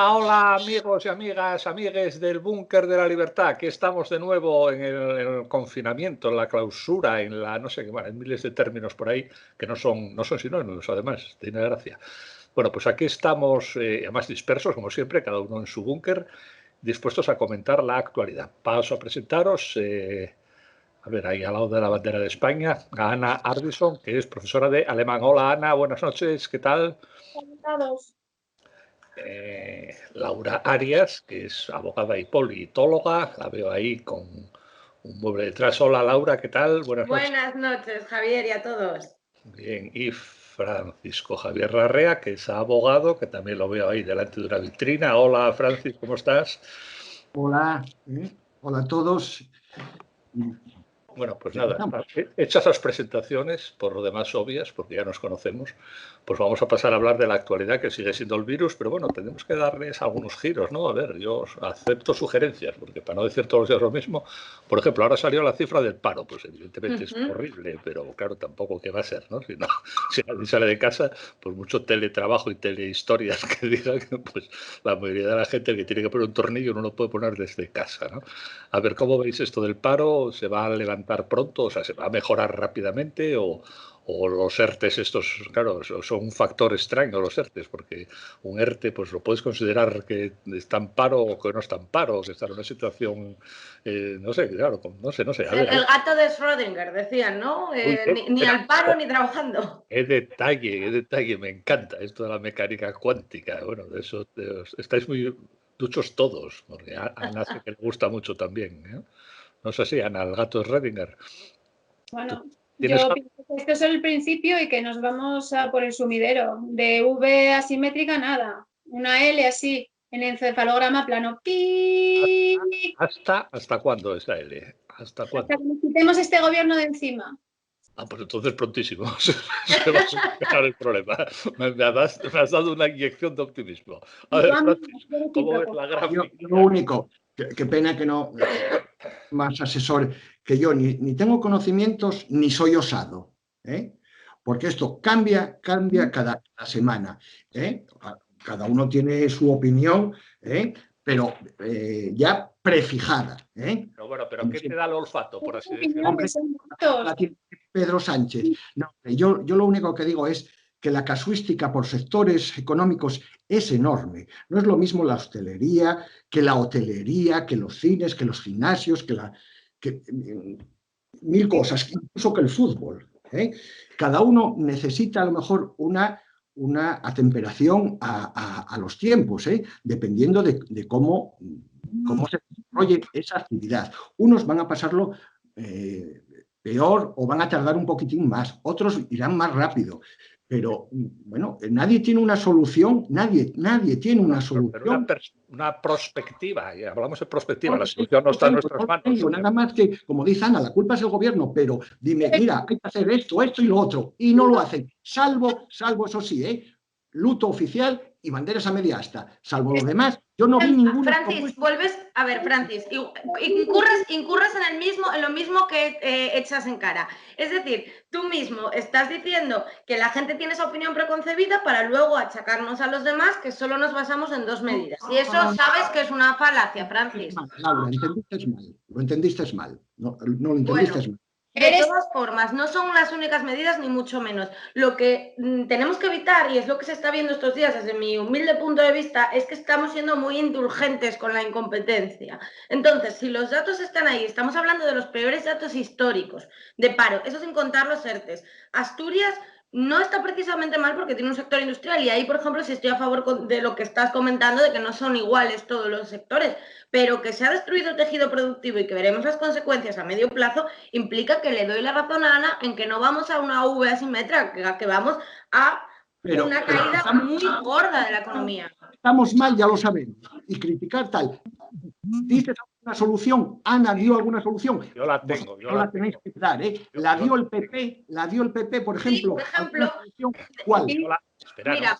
Hola, hola amigos y amigas, amigues del Búnker de la Libertad. Aquí estamos de nuevo en el confinamiento, en la clausura, en la no sé qué, bueno, hay miles de términos por ahí que no son sinónimos, además, tiene gracia. Bueno, pues aquí estamos, además dispersos, como siempre, cada uno en su búnker, dispuestos a comentar la actualidad. Paso a presentaros, a ver, ahí al lado de la bandera de España, a Ana Ardison, que es profesora de alemán. Hola Ana, buenas noches, ¿qué tal? Conectados. Laura Arias, que es abogada y politóloga, la veo ahí con un mueble detrás. Hola Laura, ¿qué tal? Buenas noches. Buenas noches, Javier, y a todos. Bien, y Francisco Javier Larrea, que es abogado, que también lo veo ahí delante de una vitrina. Hola Francis, ¿cómo estás? Hola, hola a todos. Bueno, pues nada, hechas las presentaciones, por lo demás obvias, porque ya nos conocemos, pues vamos a pasar a hablar de la actualidad, que sigue siendo el virus, pero bueno, tenemos que darles algunos giros, ¿no? A ver, yo acepto sugerencias, porque para no decir todos los días lo mismo, por ejemplo, ahora salió la cifra del paro, pues evidentemente es horrible, pero claro, tampoco qué va a ser, ¿no? Si, no, si nadie sale de casa, pues mucho teletrabajo y telehistorias que digan que pues la mayoría de la gente que tiene que poner un tornillo no lo puede poner desde casa, ¿no? A ver, ¿cómo veis esto del paro? ¿Se va a levantar pronto? O sea, ¿se va a mejorar rápidamente? ¿O los ERTES estos, claro, son un factor extraño los ERTES? Porque un ERTE, pues lo puedes considerar que está en paro o que no está en paro, que está en una situación, no sé, claro, no sé. A ver, el gato de Schrödinger, decían, ¿no? uy, Ni al paro ni trabajando. qué detalle, me encanta esto de la mecánica cuántica. Bueno, de eso estáis muy duchos todos, porque a Ana sé que le gusta mucho también, ¿eh? No sé si Ana, el gato de Schrödinger. Bueno, ¿Tienes yo pienso que esto es el principio y que nos vamos a por el sumidero. De V asimétrica, nada. Una L así, en encefalograma plano. ¡Pi! ¿Hasta cuándo esa L? ¿Hasta cuándo? Hasta que nos quitemos este gobierno de encima. Ah, pues entonces prontísimo se va a solucionar el problema. Me has dado una inyección de optimismo. A ver, Francis, ¿cómo ves la gráfica? Yo lo único, qué pena que no, más asesor que yo, ni tengo conocimientos ni soy osado, ¿eh? Porque esto cambia cada semana, ¿eh? Cada uno tiene su opinión, ¿eh? Pero ya prefijada, ¿eh? Pero ¿qué te da el olfato, por así decirlo? Hombre, la tiene Pedro Sánchez. No, yo lo único que digo es que la casuística por sectores económicos es enorme. No es lo mismo la hostelería, que la hotelería, que los cines, que los gimnasios, que mil cosas, incluso que el fútbol, ¿eh? Cada uno necesita a lo mejor una atemperación a los tiempos, ¿eh? Dependiendo de cómo se desarrolle esa actividad. Unos van a pasarlo peor o van a tardar un poquitín más, otros irán más rápido. Pero, bueno, nadie tiene una solución, nadie tiene una solución. Pero una perspectiva, y hablamos de perspectiva, la solución no está en nuestras manos. Nada más que, como dice Ana, la culpa es el gobierno, pero dime, mira, hay que hacer esto y lo otro, y no lo hacen, salvo eso sí, luto oficial y banderas a media asta. Salvo los demás, yo no vi ninguna. Francis, vuelves, a ver, Francis, incurres en lo mismo que echas en cara. Es decir, tú mismo estás diciendo que la gente tiene esa opinión preconcebida para luego achacarnos a los demás que solo nos basamos en dos medidas. Y eso sabes que es una falacia, Francis. Laura, lo entendiste mal. No lo entendiste mal. De todas formas, no son las únicas medidas, ni mucho menos. Lo que tenemos que evitar, y es lo que se está viendo estos días desde mi humilde punto de vista, es que estamos siendo muy indulgentes con la incompetencia. Entonces, si los datos están ahí, estamos hablando de los peores datos históricos de paro, eso sin contar los ERTES. Asturias no está precisamente mal porque tiene un sector industrial y ahí, por ejemplo, sí estoy a favor de lo que estás comentando, de que no son iguales todos los sectores, pero que se ha destruido el tejido productivo y que veremos las consecuencias a medio plazo, implica que le doy la razón a Ana en que no vamos a una V asimétrica, que vamos a una caída muy gorda de la economía. Estamos mal, ya lo sabemos, y criticar tal. ¿Dices alguna solución? Ana dio alguna solución. Yo la tengo. No la tenéis que dar, ¿eh? La dio el PP, por ejemplo. Sí, por ejemplo. ¿Cuál? Mira,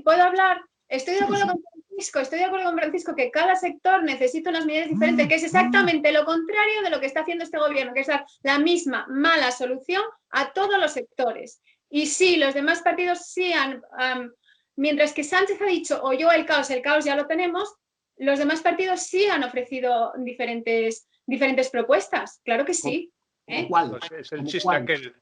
¿puedo hablar? Estoy de acuerdo con Francisco que cada sector necesita unas medidas diferentes, que es exactamente lo contrario de lo que está haciendo este gobierno, que es la misma mala solución a todos los sectores. Y sí, los demás partidos sí han mientras que Sánchez ha dicho, o yo el caos ya lo tenemos, los demás partidos sí han ofrecido diferentes propuestas. Claro que sí. ¿Cuál? Es el chiste aquel.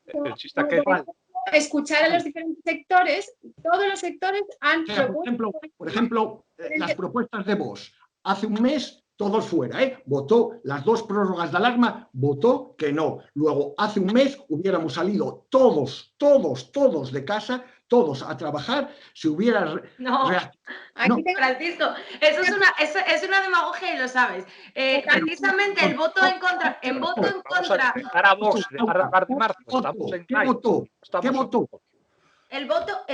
Escuchar a los diferentes sectores, todos los sectores han propuesto... Por ejemplo, las propuestas de Vox. Hace un mes, todos fuera, votó las 2 prórrogas de alarma, votó que no. Luego, hace un mes, hubiéramos salido todos de casa, todos a trabajar, si hubiera... No, aquí Francisco, eso es una demagogia y lo sabes. Precisamente el voto en contra... ¿Qué votó? El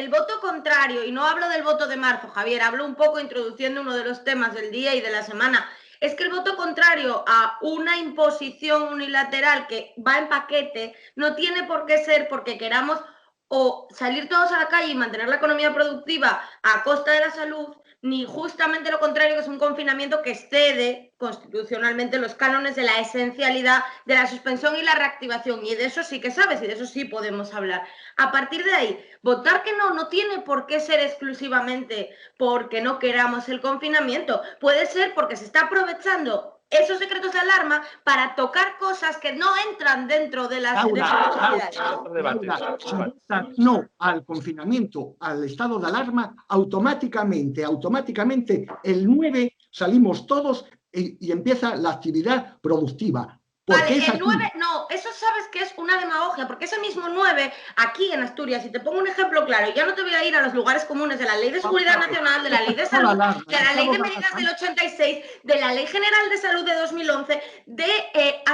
voto contrario, y no hablo del voto de marzo, Javier, hablo un poco introduciendo uno de los temas del día y de la semana. Es que el voto contrario a una imposición unilateral que va en paquete no tiene por qué ser porque queramos o salir todos a la calle y mantener la economía productiva a costa de la salud, ni justamente lo contrario, que es un confinamiento que excede constitucionalmente los cánones de la esencialidad, de la suspensión y la reactivación. Y de eso sí que sabes y de eso sí podemos hablar. A partir de ahí, votar que no tiene por qué ser exclusivamente porque no queramos el confinamiento. Puede ser porque se está aprovechando esos decretos de alarma para tocar cosas que no entran dentro de las posibilidades. No al confinamiento, al estado de alarma, automáticamente el 9 salimos todos y empieza la actividad productiva. Vale, el 9, no, eso sabes que es una demagogia, porque ese mismo 9, aquí en Asturias, y te pongo un ejemplo claro, ya no te voy a ir a los lugares comunes de la Ley de Seguridad Nacional, de la Ley de Salud, de la Ley de Medidas del 86, de la Ley General de Salud de 2011,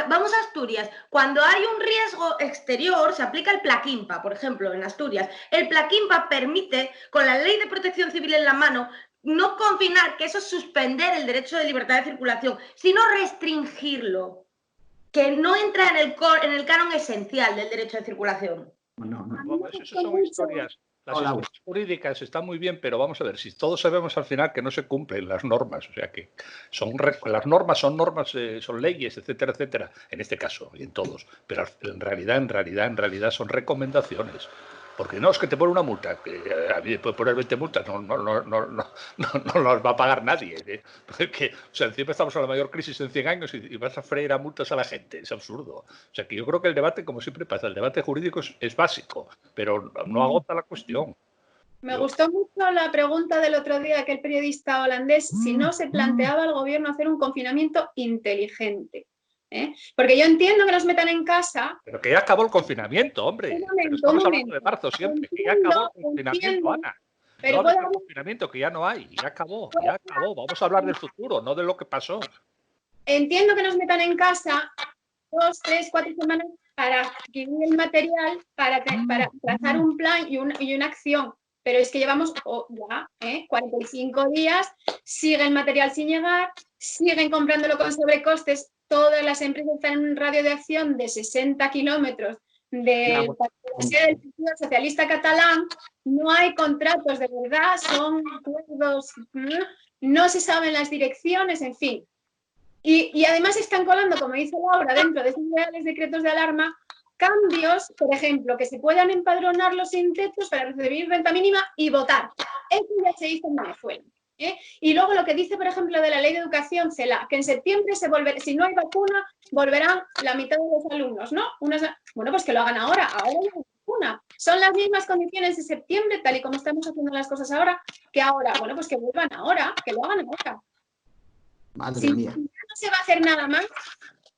vamos a Asturias, cuando hay un riesgo exterior, se aplica el Plaquimpa, por ejemplo, en Asturias. El Plaquimpa permite, con la Ley de Protección Civil en la mano, no confinar, que eso es suspender el derecho de libertad de circulación, sino restringirlo, que no entra en el canon esencial del derecho de circulación. Eso son historias. Las historias jurídicas están muy bien, pero vamos a ver, si todos sabemos al final que no se cumplen las normas, o sea que las normas son leyes, etcétera, etcétera, en este caso y en todos, pero en realidad son recomendaciones. Porque no es que te pone una multa, que a mí puede poner 20 multas, no las va a pagar nadie. Porque, o sea, encima estamos en la mayor crisis en 100 años y vas a freír a multas a la gente, es absurdo. O sea, que yo creo que el debate, como siempre pasa, el debate jurídico es básico, pero no agota la cuestión. Me gustó mucho la pregunta del otro día de aquel periodista holandés, si no se planteaba al gobierno hacer un confinamiento inteligente. Porque yo entiendo que nos metan en casa... Pero que ya acabó el confinamiento, hombre. Pero estamos hablando de marzo siempre, que ya acabó el confinamiento, Ana. Pero no el confinamiento, que ya no hay, ya acabó. Vamos a hablar del futuro, no de lo que pasó. Entiendo que nos metan en casa 2, 3, 4 semanas para adquirir el material, para trazar un plan y una acción. Pero es que llevamos ya 45 días, sigue el material sin llegar, siguen comprándolo con sobrecostes. Todas las empresas están en un radio de acción de 60 kilómetros del Partido Socialista Catalán. No hay contratos de verdad, son acuerdos, no se saben las direcciones, en fin. Y además están colando, como dice Laura, dentro de esos reales decretos de alarma, cambios, por ejemplo, que se puedan empadronar los sin techos para recibir renta mínima y votar. Eso ya se hizo en Venezuela. Y luego lo que dice, por ejemplo, de la Ley de Educación, CELA, que en septiembre si no hay vacuna, volverán la mitad de los alumnos, ¿no? Bueno, pues que lo hagan ahora no hay vacuna. Son las mismas condiciones de septiembre, tal y como estamos haciendo las cosas ahora, que ahora. Bueno, pues que vuelvan ahora, que lo hagan ahora. Madre mía. Si no se va a hacer nada más,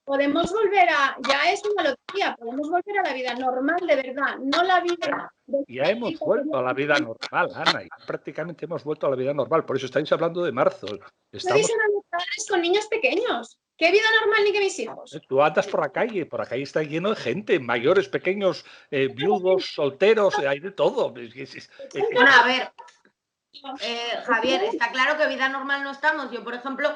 podemos volver ya es una lotería, podemos volver a la vida normal de verdad, no la vida... Ya hemos vuelto a la vida normal, Ana, prácticamente hemos vuelto a la vida normal, por eso estáis hablando de marzo. No dicen a los padres con niños pequeños, ¿qué vida normal ni que mis hijos? Tú andas por la calle está lleno de gente, mayores, pequeños, viudos, solteros, hay de todo. Bueno, a ver... Javier, está claro que vida normal no estamos. Yo, por ejemplo,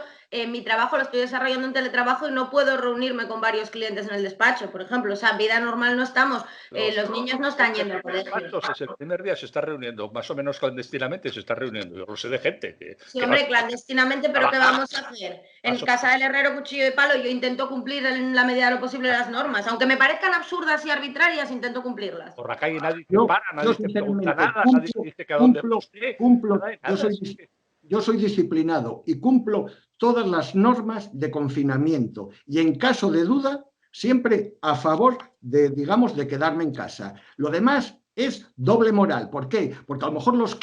mi trabajo lo estoy desarrollando en teletrabajo y no puedo reunirme con varios clientes en el despacho, por ejemplo. O sea, vida normal no estamos, los niños no están yendo al colegio. El primer día se está reuniendo, más o menos clandestinamente se está reuniendo. Yo lo sé de gente que... Sí, hombre, clandestinamente, pero ¿qué vamos a hacer? En casa del herrero, cuchillo de palo, yo intento cumplir en la medida de lo posible las normas. Aunque me parezcan absurdas y arbitrarias, intento cumplirlas. Por la calle nadie te para, nadie te pregunta nada, nadie te dice que a dónde yo soy disciplinado y cumplo todas las normas de confinamiento. Y en caso de duda, siempre a favor de, digamos, de quedarme en casa. Lo demás es doble moral. ¿Por qué? Porque a lo mejor los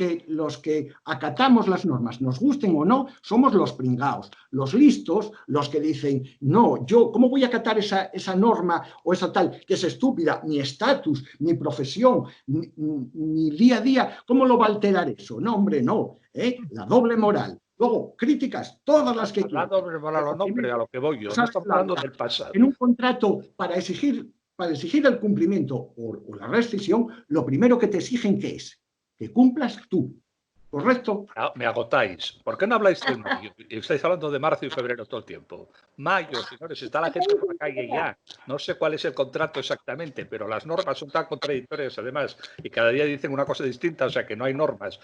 que acatamos las normas, nos gusten o no, somos los pringaos, los listos, los que dicen, no, yo, ¿cómo voy a acatar esa norma o esa tal, que es estúpida? Mi estatus, mi profesión, mi día a día, ¿cómo lo va a alterar eso? No, hombre, no, la doble moral. Luego, críticas, todas las que quieras. La doble moral o no, pero a lo que voy yo, no estamos hablando del pasado. En un contrato, para exigir el cumplimiento o la rescisión, lo primero que te exigen, ¿qué es? Que cumplas tú, ¿correcto? Me agotáis. ¿Por qué no habláis del mayo? Estáis hablando de marzo y febrero todo el tiempo. Mayo, señores, está la gente por la calle ya. No sé cuál es el contrato exactamente, pero las normas son tan contradictorias además y cada día dicen una cosa distinta, o sea que no hay normas.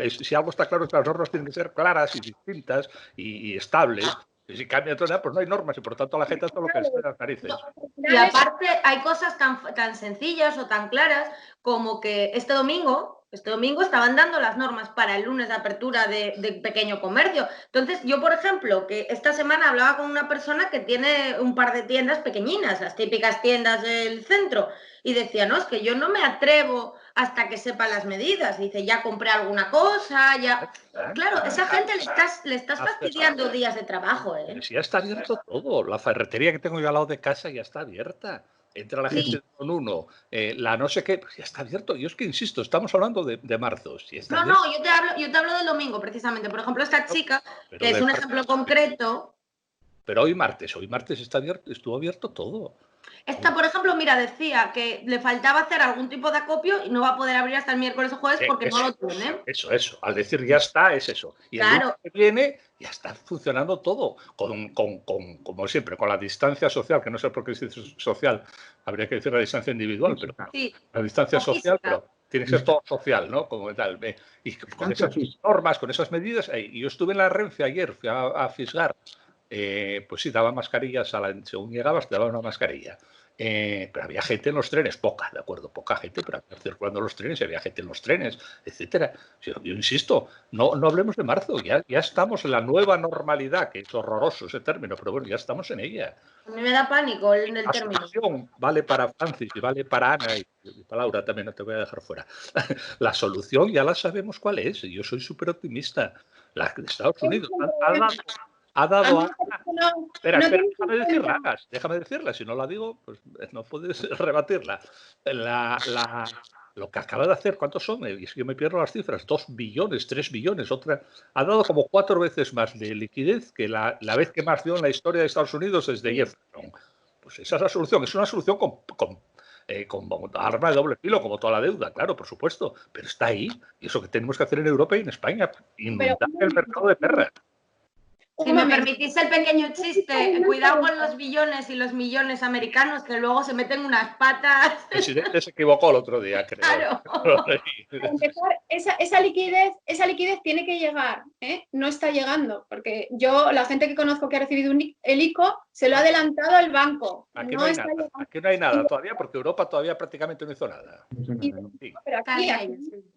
Si algo está claro es que las normas tienen que ser claras y distintas y estables. Y si cambia todo, pues no hay normas y por tanto la gente hace lo que les da las narices. Y aparte hay cosas tan sencillas o tan claras como que este domingo estaban dando las normas para el lunes de apertura de pequeño comercio. Entonces yo, por ejemplo, que esta semana hablaba con una persona que tiene un par de tiendas pequeñinas, las típicas tiendas del centro, y decía, no, es que yo no me atrevo hasta que sepa las medidas. Dice, ya compré alguna cosa, ya... Claro, esa gente le estás fastidiando días de trabajo, ¿eh? Pero si ya está abierto todo. La ferretería que tengo yo al lado de casa ya está abierta. Entra la gente con uno, la no sé qué, pues ya está abierto. Yo es que insisto, estamos hablando de marzo. Si está no, yo te hablo del domingo precisamente. Por ejemplo, esta chica, que es un ejemplo concreto. Pero hoy martes está abierto, estuvo abierto todo. Esta, por ejemplo, mira, decía que le faltaba hacer algún tipo de acopio y no va a poder abrir hasta el miércoles o jueves porque no lo tiene. Eso. Al decir ya está, es eso. Y el lunes que viene ya está funcionando todo. Como siempre, con la distancia social, que no sé por qué es social, habría que decir la distancia individual, pero sí, la distancia social, pero tiene que ser todo social, ¿no? Como tal. Y con esas normas, con esas medidas. Y yo estuve en la Renfe ayer, fui a fisgar. Pues sí, daban mascarillas, según llegabas te daban una mascarilla. Pero había gente en los trenes, poca, de acuerdo, poca gente, pero había circulando los trenes, había gente en los trenes, etcétera. Yo insisto, no hablemos de marzo, ya estamos en la nueva normalidad, que es horroroso ese término, pero bueno, ya estamos en ella. A mí me da pánico el término. La solución vale para Francis y vale para Ana y para Laura también, no te voy a dejar fuera. La solución ya la sabemos cuál es, yo soy súper optimista. La de Estados Unidos ha dado a... Espera, déjame decirla, si no la digo, pues no puedes rebatirla. Lo que acaba de hacer, ¿cuántos son? Y es que yo me pierdo las cifras, 2 billones, 3 billones, ha dado como 4 veces más de liquidez que la vez que más dio en la historia de Estados Unidos desde Jefferson. Pues esa es la solución, es una solución con arma de doble filo, como toda la deuda, claro, por supuesto, pero está ahí, y eso que tenemos que hacer en Europa y en España, inundar el mercado de perras. Si me permitís el pequeño chiste, cuidado con los billones y los millones americanos que luego se meten unas patas. El presidente se equivocó el otro día, creo. Claro. Para empezar, esa liquidez tiene que llegar, ¿eh? No está llegando, porque la gente que conozco que ha recibido el ICO se lo ha adelantado al banco. Aquí no hay nada todavía, porque Europa todavía prácticamente no hizo nada. Pero aquí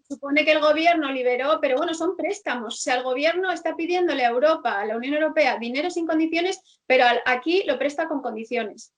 supone que el gobierno liberó, pero bueno, son préstamos. O sea, el gobierno está pidiéndole a Europa, a la Unión Europea, dinero sin condiciones, pero aquí lo presta con condiciones.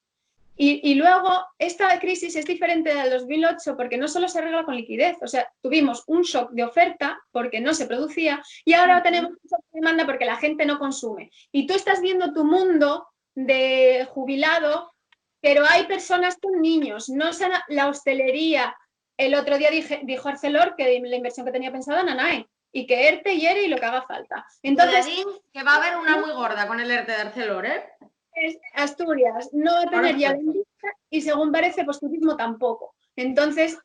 Y luego, esta crisis es diferente del 2008 porque no solo se arregla con liquidez, o sea, tuvimos un shock de oferta porque no se producía y ahora tenemos un shock de demanda porque la gente no consume. Y tú estás viendo tu mundo de jubilado, pero hay personas con niños, no la hostelería. El otro día dijo Arcelor que la inversión que tenía pensada en Nanay y que ERTE y ERE y lo que haga falta. Entonces, que va a haber una muy gorda con el ERTE de Arcelor, ¿eh? Asturias no va a tener ya la industria y según parece, pues turismo tampoco. Entonces,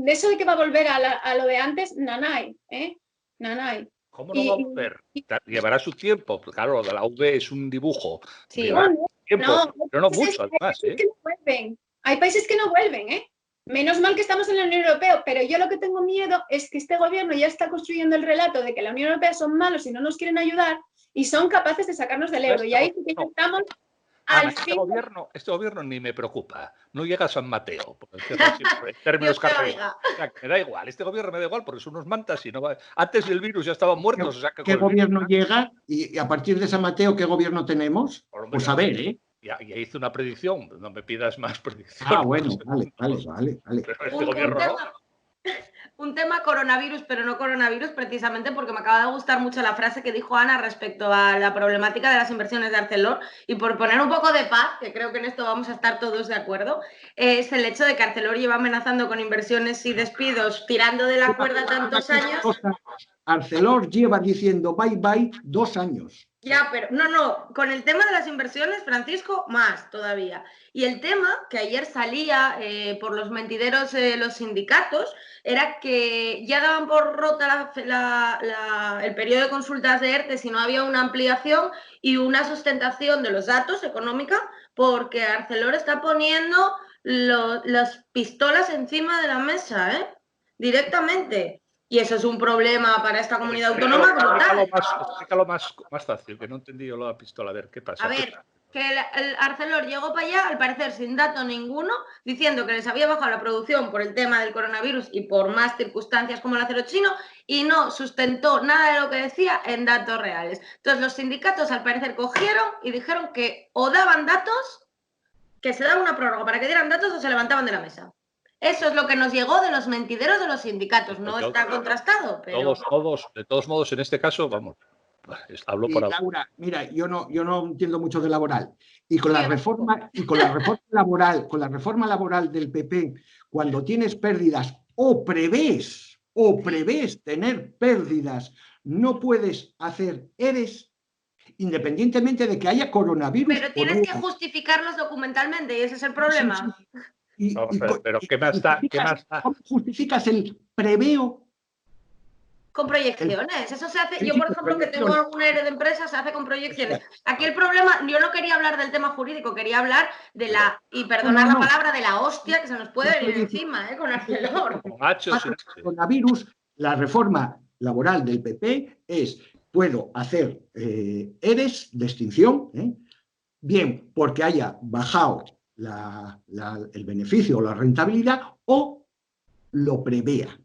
eso de que va a volver a lo de antes, Nanay, ¿eh? Nanay. ¿Cómo no va a volver? Llevará su tiempo. Claro, lo de la V es un dibujo. Sí. Llevará tiempo, No, pero no mucho, además. Hay países que no vuelven. Hay países que no vuelven, ¿eh? Menos mal que estamos en la Unión Europea, pero yo lo que tengo miedo es que este gobierno ya está construyendo el relato de que la Unión Europea son malos y no nos quieren ayudar y son capaces de sacarnos del euro. Y ahí sí que estamos al fin. Este gobierno ni me preocupa. No llega a San Mateo. En términos carreros. O sea, que me da igual. Este gobierno me da igual porque son unos mantas y no va... Antes del virus ya estaban muertos. O sea, ¿Qué gobierno llega? Y a partir de San Mateo, ¿qué gobierno tenemos? Pues a ver, ¿eh? Ya hice una predicción. No me pidas más predicciones. Ah, bueno, vale. Pero este gobierno no. Un tema coronavirus, pero no coronavirus, precisamente porque me acaba de gustar mucho la frase que dijo Ana respecto a la problemática de las inversiones de Arcelor, y por poner un poco de paz, que creo que en esto vamos a estar todos de acuerdo, es el hecho de que Arcelor lleva amenazando con inversiones y despidos, tirando de la cuerda tantos años. Arcelor lleva diciendo bye bye 2 años. Ya, pero no, con el tema de las inversiones, Francisco, más todavía. Y el tema que ayer salía por los mentideros los sindicatos era que ya daban por rota el periodo de consultas de ERTE si no había una ampliación y una sustentación de los datos económica, porque Arcelor está poniendo las pistolas encima de la mesa, directamente. Y eso es un problema para esta comunidad autónoma brutal. Explícalo más fácil, que no entendí yo la pistola. A ver, ¿qué pasa? A ver, que el Arcelor llegó para allá, al parecer sin dato ninguno, diciendo que les había bajado la producción por el tema del coronavirus y por más circunstancias como el acero chino, y no sustentó nada de lo que decía en datos reales. Entonces los sindicatos al parecer cogieron y dijeron que o daban datos, que se daba una prórroga para que dieran datos, o se levantaban de la mesa. Eso es lo que nos llegó de los mentideros de los sindicatos. No está contrastado, pero... De todos modos, en este caso, vamos, hablo por... Laura, mira, yo no entiendo mucho de laboral. Y con la reforma laboral del PP, cuando tienes pérdidas o prevés tener pérdidas, no puedes hacer ERES independientemente de que haya coronavirus. Pero tienes que justificarlos documentalmente y ese es el problema. Pero ¿qué más da? ¿Cómo justificas el preveo? Con proyecciones, eso se hace. Yo, por ejemplo, que tengo algún ERE de empresa, se hace con proyecciones. Aquí el problema, yo no quería hablar del tema jurídico, quería hablar de la, y perdonar la palabra, de la hostia que se nos puede venir encima, con Arcelor. Coronavirus, la reforma laboral del PP es: puedo hacer ERES de extinción, bien porque haya bajado el beneficio o la rentabilidad o lo prevea.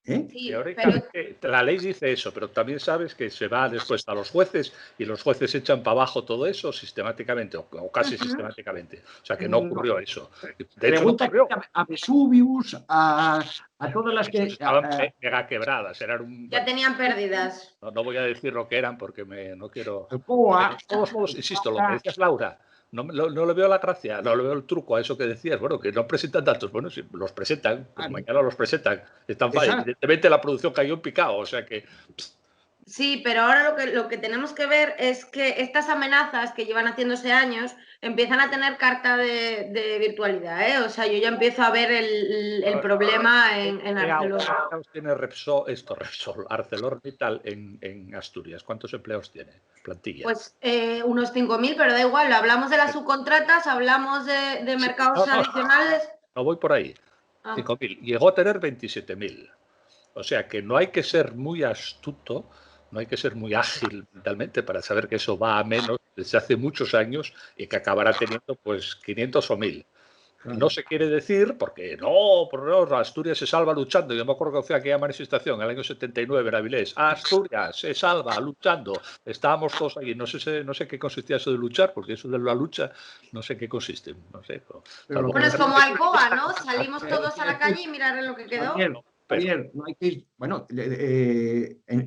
Sí, teóricamente, la ley dice eso, pero también sabes que se va después a los jueces y los jueces echan para abajo todo eso sistemáticamente o casi sistemáticamente. O sea que no ocurrió eso. De hecho, no ocurrió. A Vesuvius, a todas las que... Estaban mega quebradas. Ya tenían pérdidas. No voy a decir lo que eran porque no quiero... El POA, de todos modos, insisto, lo que decías, Laura, no le veo la gracia, no le veo el truco a eso que decías. Bueno, que no presentan datos. Bueno, si los presentan, pues mañana los presentan. Están fácil. Evidentemente la producción cayó en picado, o sea que... Sí, pero ahora lo que tenemos que ver es que estas amenazas que llevan haciéndose años empiezan a tener carta de virtualidad, O sea, yo ya empiezo a ver el problema en Arcelor. ¿Cuántos tiene ArcelorMittal en Asturias? ¿Cuántos empleos tiene? Plantilla. Pues unos 5.000, pero da igual. Hablamos de las subcontratas, hablamos de mercados adicionales. No voy por ahí. 5.000. Llegó a tener 27.000. O sea que no hay que ser muy astuto, no hay que ser muy ágil mentalmente para saber que eso va a menos desde hace muchos años y que acabará teniendo pues 500 o 1.000. No se quiere decir, porque no, Asturias se salva luchando. Yo me acuerdo que fui a aquella manifestación en el año 79 en Avilés. Asturias se salva luchando. Estábamos todos allí. No sé qué consistía eso de luchar, porque eso de la lucha no sé qué consiste. No sé. Bueno, es como Alcoa, ¿no? Salimos todos a la calle y mirar en lo que quedó. Javier, no hay que ir. Bueno,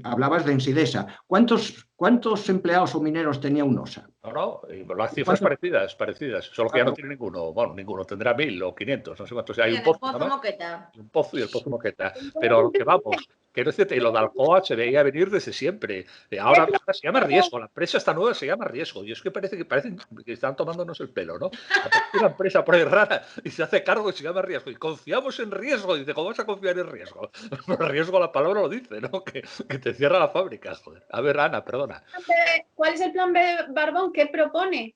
hablabas de Ensidesa. ¿Cuántos empleados o mineros tenía UNOSA? No, las cifras parecidas, solo que ya no tiene ninguno. Bueno, ninguno, tendrá 1000 o 500, no sé cuántos. Hay un pozo Moqueta. Un pozo y el pozo Moqueta. Pero lo que vamos, quiero decirte, lo de Alcoa se veía venir desde siempre. Ahora se llama Riesgo, la empresa esta nueva se llama Riesgo. Y es que parece que están tomándonos el pelo, ¿no? Aparece una empresa por ahí rara y se hace cargo y se llama Riesgo. Y confiamos en Riesgo. Y dice, ¿cómo vas a confiar en Riesgo? Riesgo, la palabra lo dice, ¿no? Que te cierra la fábrica, joder. A ver, Ana, perdona. ¿Cuál es el plan B de Barbón? ¿Qué propone?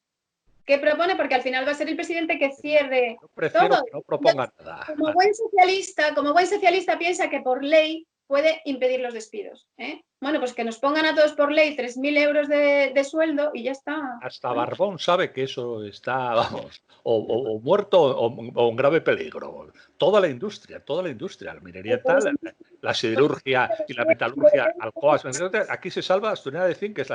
¿Qué propone? Porque al final va a ser el presidente que cierre. Yo prefiero todo. que no proponga nada. Como buen socialista piensa que por ley puede impedir los despidos. Bueno, pues que nos pongan a todos por ley 3.000 euros de sueldo y ya está. Hasta Barbón sabe que eso está, vamos, o muerto o en grave peligro. Toda la industria, la minería tal, la siderurgia y la metalurgia, Alcoa. Aquí se salva Asturias de Zinc, que es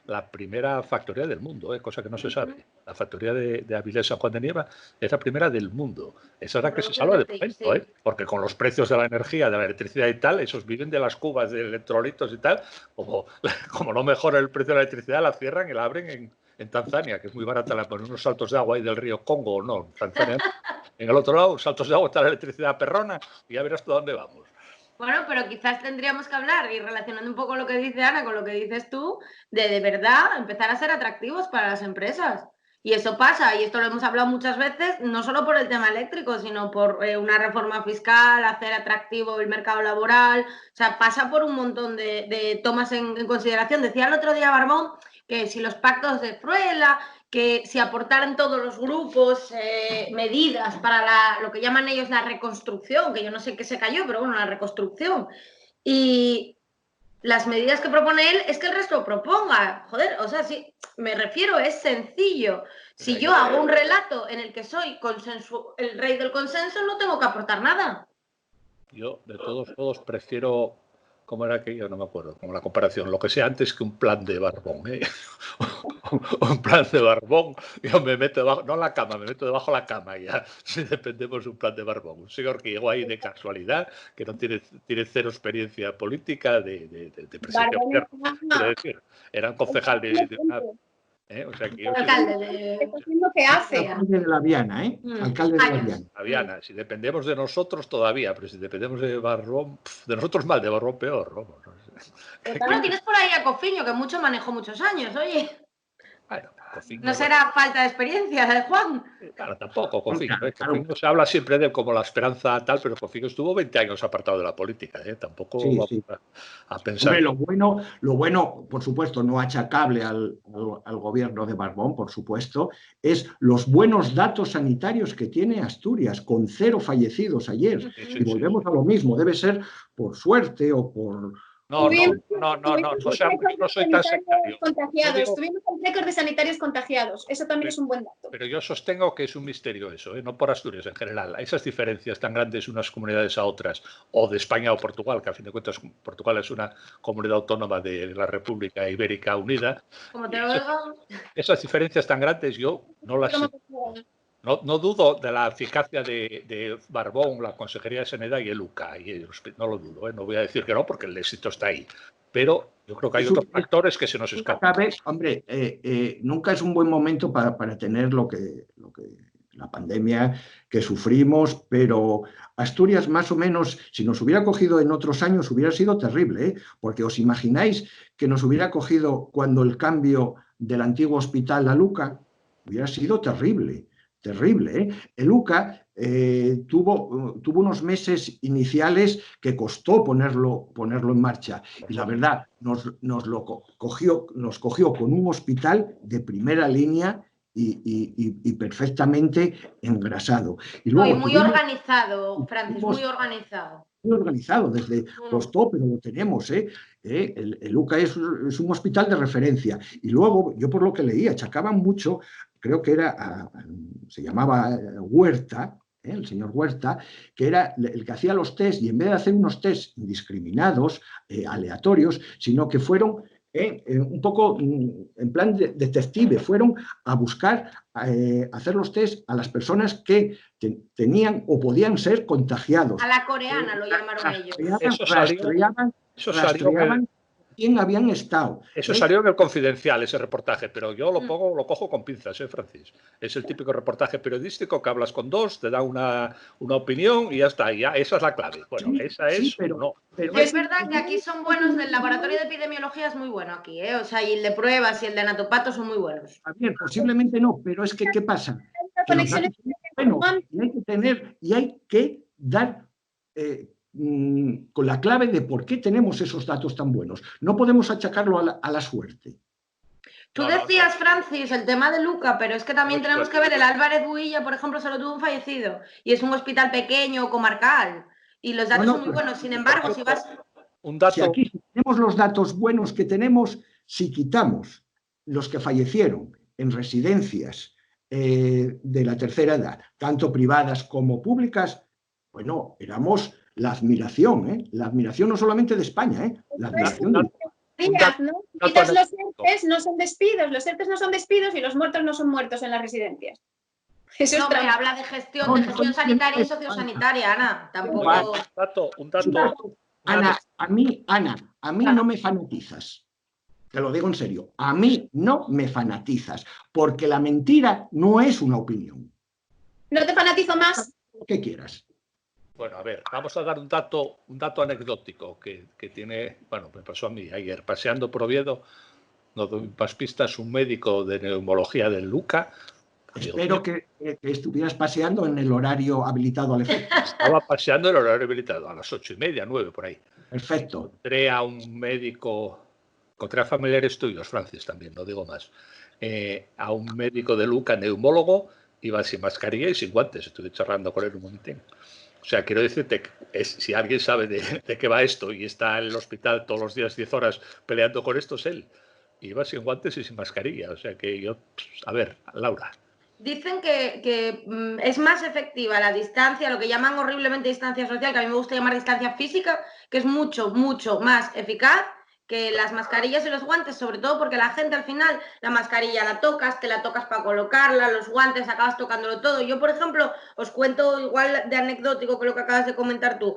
la primera factoría del mundo, cosa que no se sabe. La factoría de Avilés San Juan de Nieva es la primera del mundo. Esa es la que se salva de momento, porque con los precios de la energía, de la electricidad y tal, esos viven de las cubas de electrolitos y tal, como no mejora el precio de la electricidad, la cierran y la abren en Tanzania, que es muy barata, la ponen unos saltos de agua ahí del río Congo, no, Tanzania. En el otro lado, saltos de agua, está la electricidad perrona y ya verás tú a dónde vamos. Bueno, pero quizás tendríamos que hablar, y relacionando un poco lo que dice Ana con lo que dices tú, de verdad empezar a ser atractivos para las empresas. Y eso pasa, y esto lo hemos hablado muchas veces, no solo por el tema eléctrico, sino por una reforma fiscal, hacer atractivo el mercado laboral. O sea, pasa por un montón de tomas en consideración. Decía el otro día Barbón que si los pactos de Fruela, que si aportaran todos los grupos medidas para lo que llaman ellos la reconstrucción, que yo no sé qué se cayó, pero bueno, la reconstrucción. Y las medidas que propone él es que el resto lo proponga. Joder, o sea, sí, me refiero, es sencillo. Si yo hago un relato en el que soy el rey del consenso, no tengo que aportar nada. Yo, de todos modos, prefiero, ¿cómo era aquello? No me acuerdo, como la comparación, lo que sea antes que un plan de Barbón, un plan de Barbón, yo me meto debajo, no en la cama, me meto debajo de la cama ya, si dependemos de un plan de Barbón. Un señor que llegó ahí de casualidad, que no tiene cero experiencia política de presidente de gobierno, quiero decir, era un concejal de una... O sea, que alcalde de Alcalde de la Viana, Alcalde de la Viana. La Viana, si dependemos de nosotros todavía, pero si dependemos de Barbón, de nosotros mal, de Barbón peor. Bueno, tienes por ahí a Cofiño, que mucho manejó muchos años, oye. Bueno, Cofiño, no será falta de experiencia, ¿de Juan? Claro, tampoco, Cofiño. Cofiño se habla siempre de él como la esperanza tal, pero Cofiño estuvo 20 años apartado de la política, Tampoco vamos a pensar. Hombre, lo bueno, por supuesto, no achacable al gobierno de Barbón, por supuesto, es los buenos datos sanitarios que tiene Asturias, con 0 fallecidos ayer. Y volvemos a lo mismo, debe ser por suerte o por... No, o sea, no soy tan sectario. Tuvimos el récord de sanitarios contagiados, eso también es un buen dato. Pero yo sostengo que es un misterio eso, no por Asturias en general. Esas diferencias tan grandes unas comunidades a otras, o de España o Portugal, que a fin de cuentas Portugal es una comunidad autónoma de la República Ibérica Unida. Como te lo digo. Esas diferencias tan grandes yo no las sé. No dudo de la eficacia de Barbón, la Consejería de Sanidad y el UCA. No lo dudo, no voy a decir que no, porque el éxito está ahí. Pero yo creo que hay otros factores que se nos escapan. Hombre, nunca es un buen momento para tener la pandemia que sufrimos, pero Asturias más o menos, si nos hubiera cogido en otros años, hubiera sido terrible, porque os imagináis que nos hubiera cogido cuando el cambio del antiguo hospital a Luca, hubiera sido terrible. Terrible, El UCA tuvo unos meses iniciales que costó ponerlo en marcha. Y la verdad, nos cogió con un hospital de primera línea y perfectamente engrasado. Y luego muy organizado, Francis, muy organizado. Muy organizado, costó, pero lo tenemos, El UCA es un hospital de referencia. Y luego, yo por lo que leí, achacaban mucho, creo que se llamaba Huerta, el señor Huerta, que era el que hacía los test, y en vez de hacer unos test indiscriminados, aleatorios, sino que fueron un poco en plan detective, fueron a buscar, hacer los test a las personas que tenían o podían ser contagiados. A la coreana lo llamaron ellos. Rastreaban quién habían estado. Eso salió en el Confidencial, ese reportaje, pero yo lo cojo con pinzas, Francis. Es el típico reportaje periodístico que hablas con dos, te da una opinión y ya está. Ya, esa es la clave. Bueno, Sí, esa es, sí, pero, no. Pero es verdad que aquí son buenos, del laboratorio de epidemiología es muy bueno aquí, ¿eh? O sea, y el de pruebas y el de anatopato son muy buenos. Javier, posiblemente no, pero es que, ¿qué pasa? Que los datos son buenos y hay que tener, y hay que dar con la clave de por qué tenemos esos datos tan buenos. No podemos achacarlo a la suerte. Tú decías, Francis, el tema de Luca, pero es que también tenemos que ver el Álvarez Builla, por ejemplo, solo tuvo un fallecido. Y es un hospital pequeño, comarcal. Y los datos son muy buenos. Sin embargo, si vas... Si aquí tenemos los datos buenos que tenemos, si quitamos los que fallecieron en residencias de la tercera edad, tanto privadas como públicas, bueno, éramos la admiración no solamente de España, la admiración de... ¿no? Quizás los ERTEs no son despidos, los ERTES no son despidos y los muertos no son muertos en las residencias. Eso no, me habla de gestión sanitaria y sociosanitaria, Ana. Tampoco... Un dato. Ana, a mí no me fanatizas. Te lo digo en serio. A mí no me fanatizas, porque la mentira no es una opinión. No te fanatizo más. Lo que quieras. Bueno, a ver, vamos a dar un dato anecdótico que tiene, bueno, me pasó a mí ayer, paseando por Oviedo, no doy más pistas, un médico de neumología del Luca. Espero que estuvieras paseando en el horario habilitado al efecto. Estaba paseando en el horario habilitado, a las 8:30, 9, por ahí. Perfecto. Encontré a un médico, encontré a familiares tuyos, Francis, también, no digo más, a un médico de Luca, neumólogo, iba sin mascarilla y sin guantes, estuve charlando con él un momentín. O sea, quiero decirte que si alguien sabe de qué va esto y está en el hospital todos los días 10 horas peleando con esto, es él. Iba sin guantes y sin mascarilla. O sea que yo, a ver, Laura. Dicen que es más efectiva la distancia, lo que llaman horriblemente distancia social, que a mí me gusta llamar distancia física, que es mucho, mucho más eficaz que las mascarillas y los guantes, sobre todo porque la gente al final, la mascarilla la tocas, te la tocas para colocarla, los guantes acabas tocándolo todo. Yo, por ejemplo, os cuento igual de anecdótico que lo que acabas de comentar tú.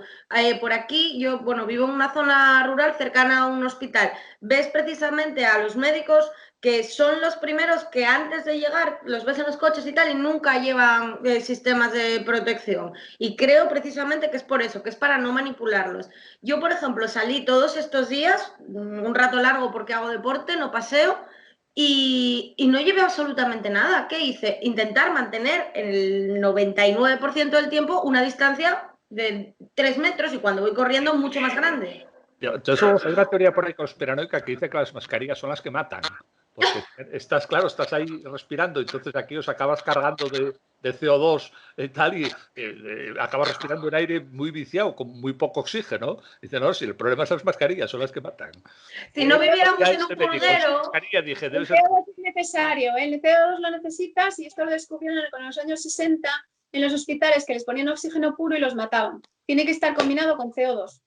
Por aquí, yo, bueno, vivo en una zona rural cercana a un hospital. Ves precisamente a los médicos que son los primeros que antes de llegar los ves en los coches y tal y nunca llevan sistemas de protección. Y creo precisamente que es por eso, que es para no manipularlos. Yo, por ejemplo, salí todos estos días, un rato largo porque hago deporte, no paseo, y no llevé absolutamente nada. ¿Qué hice? Intentar mantener el 99% del tiempo una distancia de 3 metros y cuando voy corriendo mucho más grande. Entonces hay una teoría por ahí conspiranoica que dice que las mascarillas son las que matan. Porque estás ahí respirando, entonces aquí os acabas cargando de CO2 y tal, y acabas respirando un aire muy viciado, con muy poco oxígeno. Dice, no, si el problema es las mascarillas, son las que matan. Si no viviéramos en un purguero... Dije, el CO2 es necesario, el CO2 lo necesitas, y esto lo descubrieron en los años 60 en los hospitales, que les ponían oxígeno puro y los mataban. Tiene que estar combinado con CO2.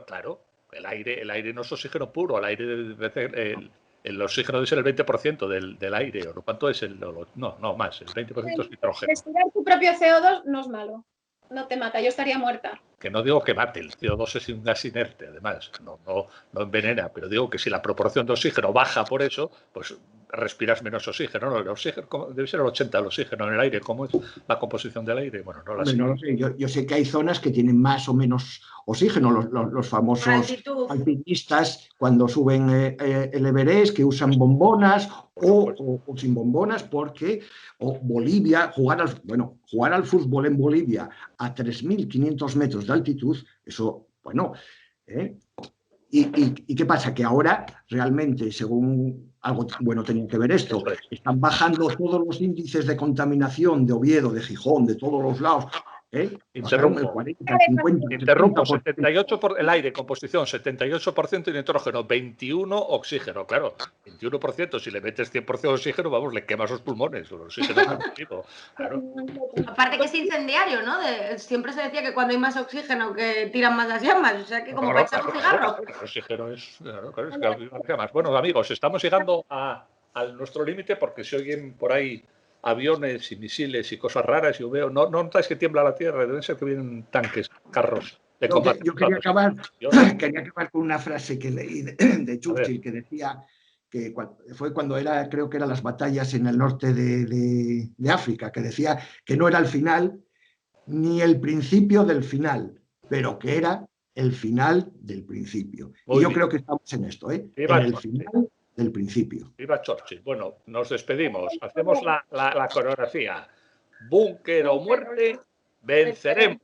Claro, el aire no es oxígeno puro, el oxígeno debe ser el 20% del aire, ¿o cuánto es? No, más, el 20% es nitrógeno. Respirar tu propio CO2 no es malo, no te mata, yo estaría muerta. Que no digo que mate, el CO2 es un gas inerte, además, no envenena, pero digo que si la proporción de oxígeno baja por eso, pues respiras menos oxígeno, ¿no? El oxígeno debe ser el 80% el oxígeno en el aire. ¿Cómo es la composición del aire? Bueno, no lo sé. Yo sé que hay zonas que tienen más o menos oxígeno, los famosos alpinistas cuando suben el Everest, que usan bombonas o sin bombonas, porque Bolivia, jugar al fútbol en Bolivia a 3.500 metros de altitud, eso, bueno, ¿y qué pasa? Que ahora realmente, según algo bueno tenía que ver esto, están bajando todos los índices de contaminación de Oviedo, de Gijón, de todos los lados. Interrumpo. 40, 50, Interrumpo. 78% por el aire, composición, 78% nitrógeno, 21% oxígeno. Claro, 21%, si le metes 100% oxígeno, vamos, le quemas los pulmones. El oxígeno es positivo. Claro. Aparte que es incendiario, ¿no? Siempre se decía que cuando hay más oxígeno que tiran más las llamas. O sea que como para echar un cigarro. El oxígeno es que llamas. Bueno, amigos, estamos llegando a nuestro límite porque se oyen por ahí aviones y misiles y cosas raras, yo veo, no notáis que tiembla la tierra, deben ser que vienen tanques, carros Yo quería acabar con una frase que leí de Churchill que decía que fue cuando creo que eran las batallas en el norte de África, que decía que no era el final ni el principio del final, pero que era el final del principio. Y yo creo que estamos en esto, en el final del principio. Viva Churchill. Bueno, nos despedimos. Hacemos la coreografía. Búnker o muerte, venceremos.